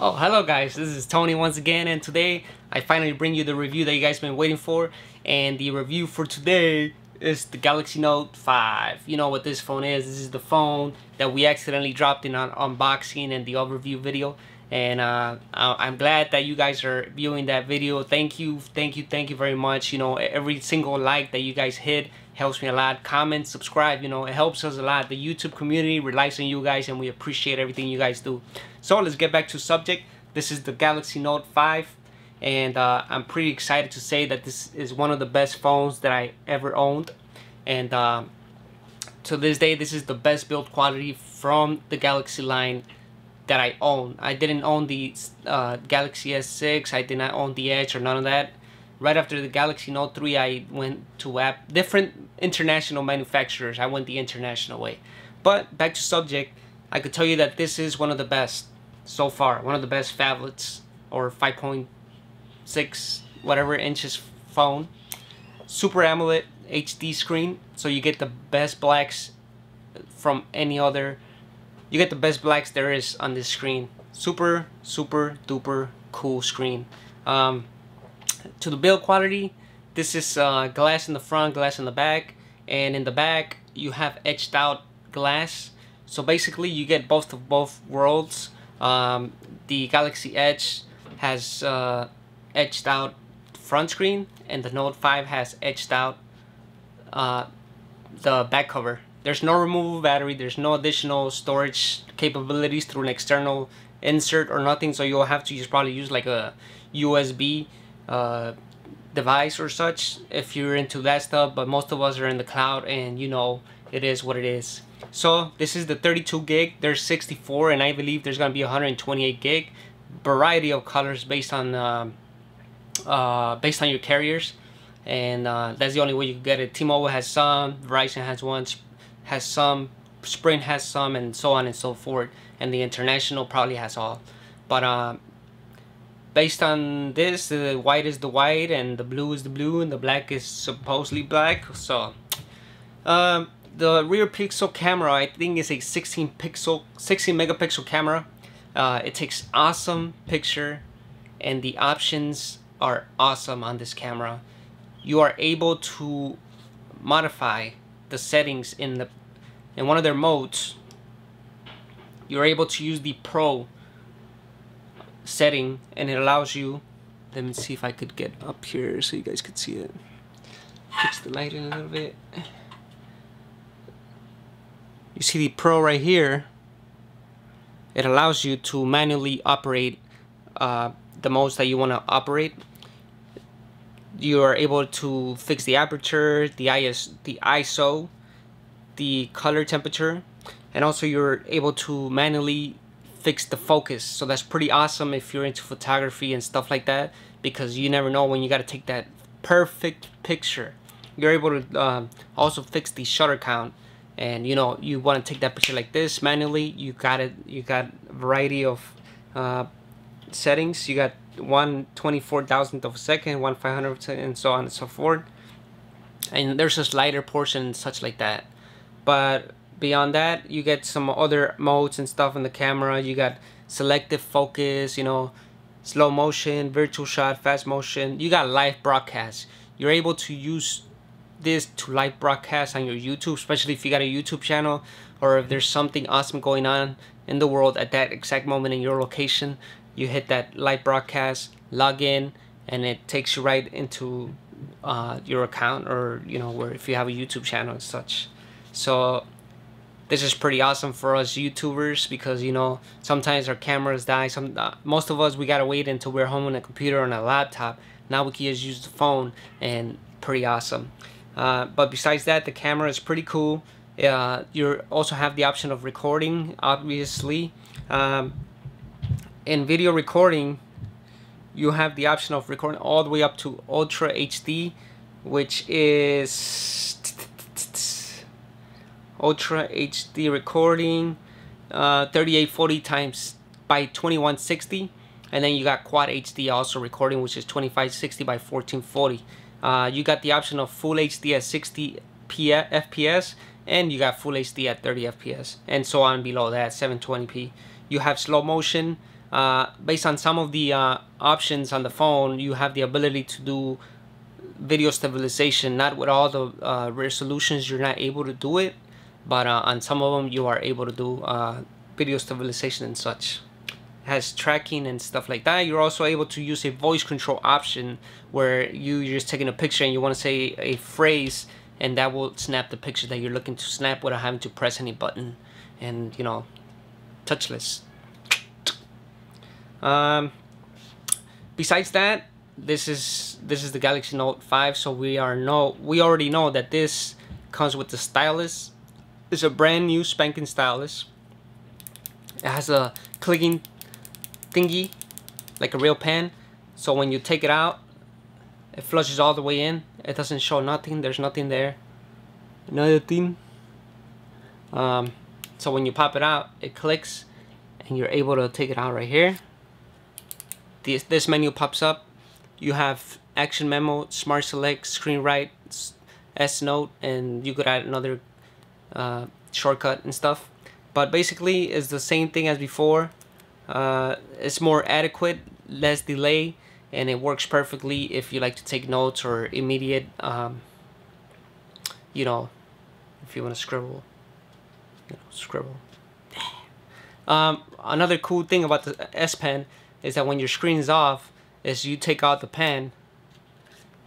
Oh, hello guys, this is Tony once again, and today I finally bring you the review that you guys been waiting for. And the review for today is the Galaxy Note 5. You know what this phone is. This is the phone that we accidentally dropped in an unboxing and the overview video. And I'm glad that you guys are viewing that video. Thank you very much. You know, every single like that you guys hit helps me a lot. Comment, subscribe, you know, it helps us a lot. The YouTube community relies on you guys, and we appreciate everything you guys do. So let's get back to subject. This is the Galaxy Note 5, and I'm pretty excited to say that this is one of the best phones that I ever owned. And to this day, this is the best build quality from the Galaxy line that I own. I didn't own the Galaxy S6, I did not own the Edge or none of that. Right after the Galaxy Note 3, I went to different international manufacturers. I went the international way. But back to subject, I could tell you that this is one of the best so far. One of the best phablets, or 5.6 whatever inches phone. Super AMOLED HD screen, so you get the best blacks from any other. You get the best blacks there is on this screen. Super duper cool screen. To the build quality, this is glass in the front, glass in the back, and in the back you have etched out glass. So basically you get both worlds. The Galaxy Edge has etched out front screen, and the Note 5 has etched out the back cover. There's no removable battery, there's no additional storage capabilities through an external insert or nothing, so you'll have to probably use like a USB device or such if you're into that stuff. But most of us are in the cloud, and you know, it is what it is. So this is the 32 gig. There's 64, and I believe there's gonna be 128 gig. Variety of colors based on your carriers, and that's the only way you can get it. T-Mobile has some, Verizon has one, has some, Sprint has some, and so on and so forth. And the international probably has all. But based on this, the white is the white, and the blue is the blue, and the black is supposedly black. So the rear pixel camera, I think, is a 16 megapixel camera. It takes awesome picture, and the options are awesome on this camera. You are able to modify the settings in one of their modes. You're able to use the Pro setting, and it allows you, let me see if I could get up here so you guys could see it. Fix the light in a little bit. You see the Pro right here. It allows you to manually operate the modes that you want to operate. You are able to fix the aperture, the ISO, the color temperature, and also you're able to manually fix the focus. So that's pretty awesome if you're into photography and stuff like that, because you never know when you got to take that perfect picture. You're able to also fix the shutter count, and you know, you want to take that picture like this manually. You got it. You got a variety of settings. You got 1/24,000th of a second, 1/500th, and so on and so forth. And there's a slider portion and such like that. But beyond that, you get some other modes and stuff in the camera. You got selective focus, you know, slow motion, virtual shot, fast motion. You got live broadcast. You're able to use this to live broadcast on your YouTube, especially if you got a YouTube channel, or if there's something awesome going on in the world at that exact moment in your location. You hit that live broadcast, log in, and it takes you right into your account, or you know, where if you have a YouTube channel and such. So this is pretty awesome for us YouTubers, because you know, sometimes our cameras die. Most of us, we gotta wait until we're home on a computer or on a laptop. Now we can just use the phone, and pretty awesome. But besides that, the camera is pretty cool. You also have the option of recording, obviously. In video recording, you have the option of recording all the way up to Ultra HD, which is Ultra HD recording, 3840 times by 2160, and then you got Quad HD also recording, which is 2560 by 1440. You got the option of Full HD at 60 FPS, and you got Full HD at 30 FPS, and so on below that, 720p. You have slow motion, based on some of the options on the phone, you have the ability to do video stabilization. Not with all the resolutions you're not able to do it, but on some of them you are able to do video stabilization and such. It has tracking and stuff like that. You're also able to use a voice control option where you're just taking a picture and you want to say a phrase, and that will snap the picture that you're looking to snap without having to press any button, and you know, touchless. Besides that, this is the Galaxy Note 5, so we already know that this comes with the stylus. It's a brand new spanking stylus. It has a clicking thingy like a real pen, so when you take it out, it flushes all the way in. It doesn't show nothing. There's nothing there. Nothing. So when you pop it out, it clicks, and you're able to take it out right here. This menu pops up. You have Action Memo, Smart Select, Screen Write, S Note, and you could add another shortcut and stuff. But basically, it's the same thing as before. It's more adequate, less delay, and it works perfectly if you like to take notes or immediate, you know, if you want to scribble, you know, scribble. Another cool thing about the S Pen is that when your screen is off, is you take out the pen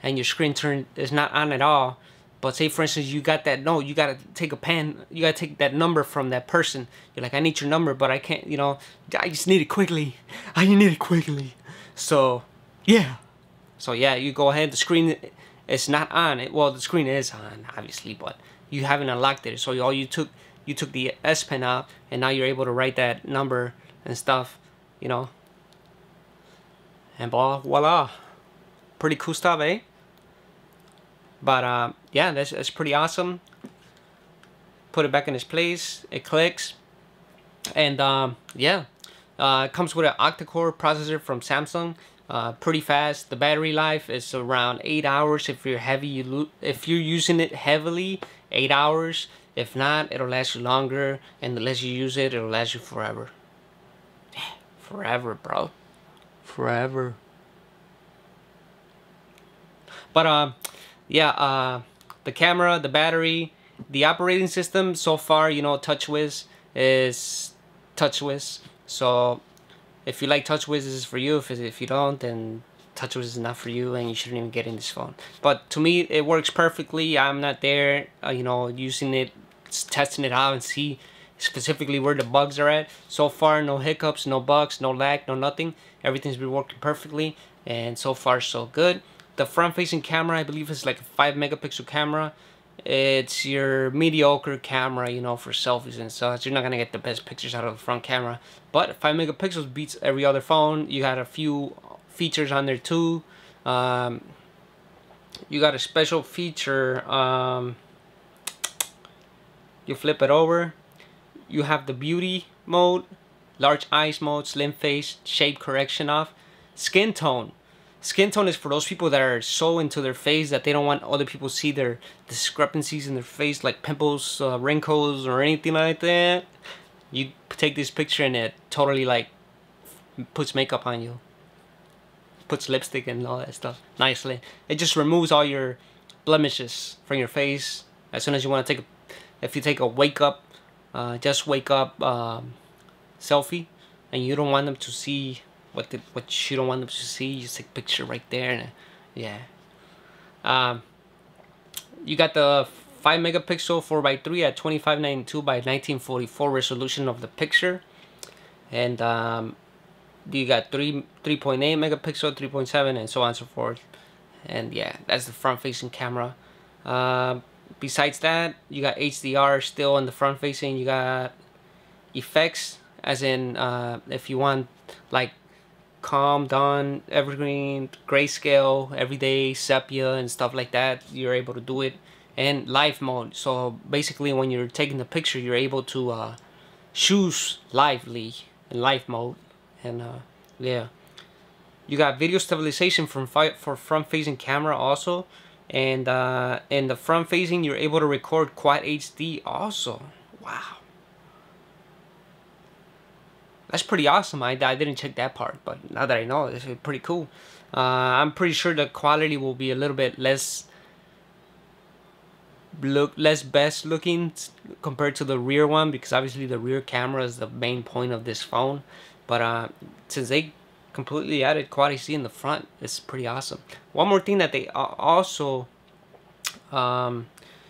and your screen is not on at all. But say for instance you got that note, you gotta take a pen, you gotta take that number from that person. You're like, I need your number, but I can't, you know, I just need it quickly. I need it quickly. So yeah. So yeah, you go ahead, the screen is not on. Well, the screen is on, obviously, but you haven't unlocked it. So all you took the S Pen out, and now you're able to write that number and stuff, you know. And voila. Pretty cool stuff, eh? But yeah, that's pretty awesome. Put it back in its place. It clicks. And yeah, it comes with an octa-core processor from Samsung. Pretty fast. The battery life is around 8 hours if you're if you're using it heavily. 8 hours. If not, it'll last you longer. And the less you use it, it'll last you forever. Forever, bro. Forever. But yeah, the camera, the battery, the operating system so far, you know, TouchWiz is TouchWiz. So if you like TouchWiz, this is for you. If you don't, then TouchWiz is not for you, and you shouldn't even get in this phone. But to me, it works perfectly. I'm not there, you know, using it, testing it out and see specifically where the bugs are at. So far, no hiccups, no bugs, no lag, no nothing. Everything's been working perfectly, and so far so good. The front-facing camera, I believe, is like a 5-megapixel camera. It's your mediocre camera, you know, for selfies and such. You're not gonna get the best pictures out of the front camera, but 5 megapixels beats every other phone. You got a few features on there too. You got a special feature. You flip it over. You have the beauty mode, large eyes mode, slim face, shape correction off, skin tone. Skin tone is for those people that are so into their face that they don't want other people to see their discrepancies in their face, like pimples, wrinkles, or anything like that. You take this picture and it totally like puts makeup on you, puts lipstick and all that stuff nicely. It just removes all your blemishes from your face as soon as you want to take a, if you take a wake up, just wake up selfie, and you don't want them to see what you don't want them to see, you just take a picture right there. And yeah, you got the 5-megapixel 4:3 at 2592 by 1944 resolution of the picture, and you got 3.8 megapixel, 3.7, and so on and so forth. And yeah, that's the front-facing camera. Besides that, you got HDR still in the front-facing. You got effects, as in if you want like calm, dawn, evergreen, grayscale, everyday, sepia, and stuff like that, you're able to do it. And live mode, so basically when you're taking the picture, you're able to choose lively in live mode. And yeah, you got video stabilization for front-facing camera also. And in the front-facing, you're able to record Quad HD also. Wow. That's pretty awesome. I didn't check that part, but now that I know, it's pretty cool. I'm pretty sure the quality will be a little bit less best looking compared to the rear one, because obviously the rear camera is the main point of this phone. But since they completely added Quad HD in the front, it's pretty awesome. One more thing that they also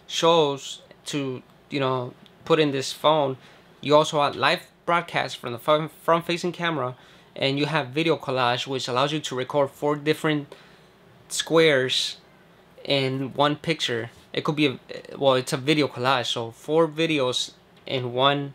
shows to, you know, put in this phone, you also have live broadcast from the front facing camera, and you have video collage, which allows you to record 4 different squares in one picture. It could be well, it's a video collage, so 4 videos in one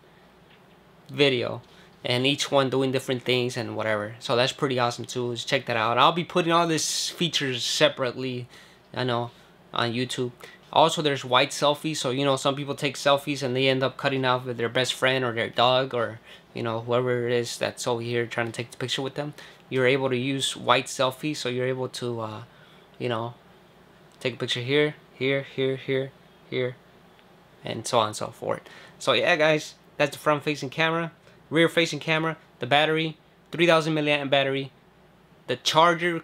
video, and each one doing different things and whatever. So that's pretty awesome too. Just check that out. I'll be putting all these features separately, I know, on YouTube. Also, there's white selfies, so you know, some people take selfies and they end up cutting out with their best friend or their dog, or you know, whoever it is that's over here trying to take the picture with them. You're able to use white selfie, so you're able to you know, take a picture here, here, and so on and so forth. So yeah, guys, that's the front facing camera. Rear facing camera, the battery, 3000 milliamp battery. The charger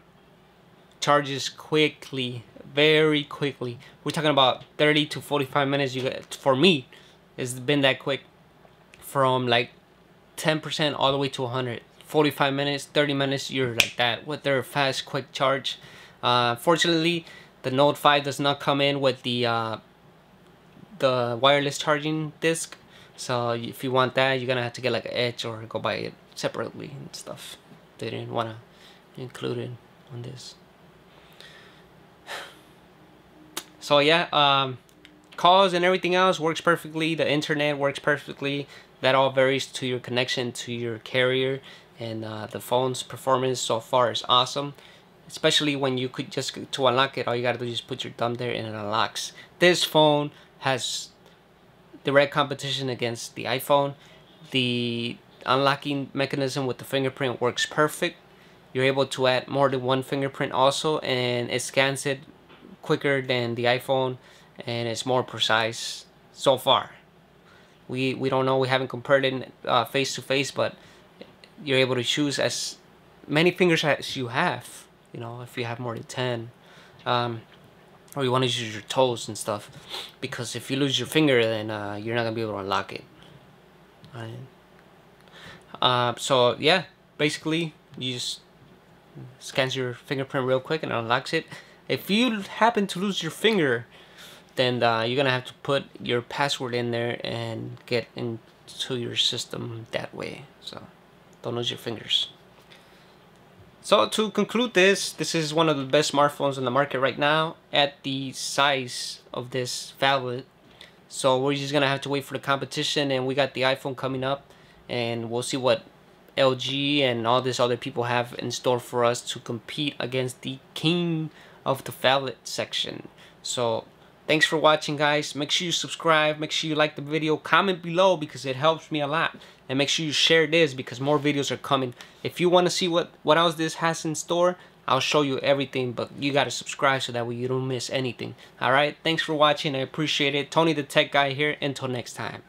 charges quickly, very quickly. We're talking about 30 to 45 minutes. You get, for me, it's been that quick, from like 10% all the way to 100. 45 minutes, 30 minutes, you're like that with their fast, quick charge. Fortunately, the Note 5 does not come in with the wireless charging disc. So if you want that, you're gonna have to get like an Edge or go buy it separately and stuff. They didn't want to include it on this. So yeah, calls and everything else works perfectly. The internet works perfectly. That all varies to your connection to your carrier, and the phone's performance so far is awesome. Especially when you could just, to unlock it, all you gotta do is just put your thumb there and it unlocks. This phone has direct competition against the iPhone. The unlocking mechanism with the fingerprint works perfect. You're able to add more than one fingerprint also, and it scans it quicker than the iPhone, and it's more precise so far. We don't know, we haven't compared it face to face, but you're able to choose as many fingers as you have. You know, if you have more than 10, or you want to use your toes and stuff, because if you lose your finger, then you're not gonna be able to unlock it. So yeah, basically you just scans your fingerprint real quick and it unlocks it. If you happen to lose your finger, then you're gonna have to put your password in there and get into your system that way. So don't lose your fingers. So to conclude this is one of the best smartphones on the market right now at the size of this phablet. So we're just gonna have to wait for the competition, and we got the iPhone coming up, and we'll see what LG and all these other people have in store for us to compete against the king of the phablet section. So thanks for watching, guys. Make sure you subscribe, make sure you like the video, comment below because it helps me a lot, and make sure you share this because more videos are coming. If you want to see what else this has in store, I'll show you everything, but you gotta subscribe so that way you don't miss anything. Alright, thanks for watching, I appreciate it. Tony the Tech Guy here, until next time.